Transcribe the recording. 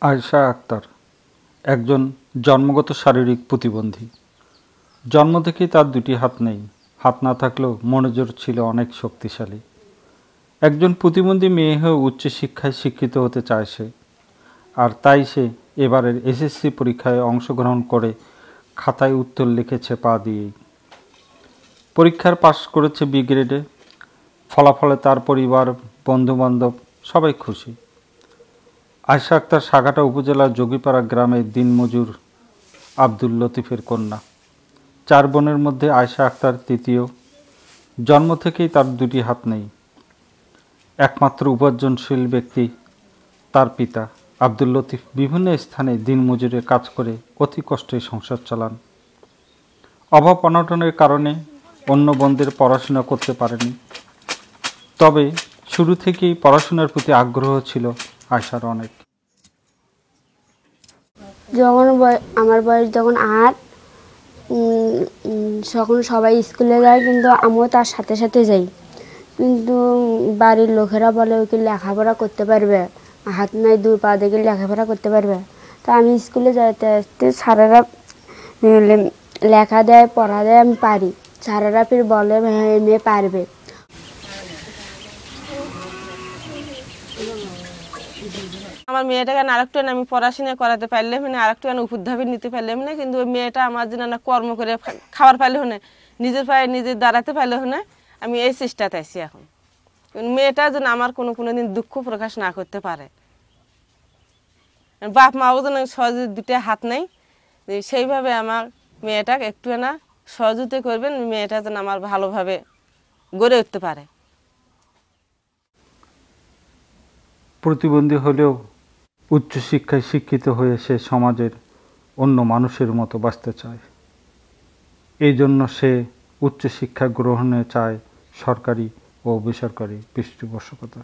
আয়েশা আক্তার একজন জন্মগত শারীরিক প্রতিবন্ধী। জন্ম থেকেই তার দুটি হাত নেই। হাত না থাকলেও মনোযোগ ছিল অনেক শক্তিশালী। একজন প্রতিবন্ধী মেয়ে হয়ে উচ্চশিক্ষায় শিক্ষিত হতে চায় সে, আর তাই সে এবারের এসএসসি পরীক্ষায় অংশগ্রহণ করে খাতায় উত্তর লিখেছে পা দিয়েই। পরীক্ষার পাশ করেছে বি গ্রেডে। ফলাফলে তার পরিবার, বন্ধুবান্ধব সবাই খুশি। আয়েশা আক্তার সাঘাটা উপজেলার যোগীপাড়া গ্রামের দিনমজুর আব্দুল লতিফের কন্যা। 4 বোনের মধ্যে আয়েশা আক্তার তৃতীয়। জন্ম থেকেই তার দুটি হাত নেই। একমাত্র উপার্জনশীল ব্যক্তি তার পিতা আব্দুল লতিফ বিভিন্ন স্থানে দিনমজুরে কাজ করে অতি কষ্টে সংসার চালান। অভাব অনটনের কারণে অন্য বোনদের পড়াশোনা করতে পারেনি। তবে শুরু থেকেই পড়াশোনার প্রতি আগ্রহ ছিল আয়েশার অনেক। যখন আমার বয়স যখন 8, তখন সবাই স্কুলে যায়, কিন্তু আমিও তার সাথে সাথে যাই। কিন্তু বাড়ির লোকেরা বলে ওকে লেখাপড়া করতে পারবে, হাত নাই 2 পা দেখে লেখাপড়া করতে পারবে। তো আমি স্কুলে যাইতে আসতে স্যারেরা লেখা দেয়, পড়া দেয়, আমি পারি। স্যারেরা ফির বলে মেয়ে পারবে। আমার মেয়েটাকে আরেকটু আমি পড়াশোনা করাতে পারলে মানে আরেকটু উপদ্রবে নিতে পারলে মানে, কিন্তু ওই মেয়েটা আমার জন্য না কর্ম করে খাবার পাইলে হনে, নিজের পায়ে নিজে দাঁড়াতে পারলে হনে, আমি এই চেষ্টাতে আছি এখন। মেয়েটা যেন আমার কোনোদিন দুঃখ প্রকাশ না করতে পারে। বাপ মাও যেন সহজে 2টা হাত নেই, সেইভাবে আমার মেয়েটাকে একটু না সহযোগিতা করবেন, মেয়েটা যেন আমার ভালোভাবে গড়ে উঠতে পারে। প্রতিবন্ধী হলেও উচ্চশিক্ষায় শিক্ষিত হয়ে সে সমাজের অন্য মানুষের মতো বাঁচতে চায়। এই জন্য সে উচ্চশিক্ষা গ্রহণে চায় সরকারি ও বেসরকারি পৃষ্ঠপোষকতা।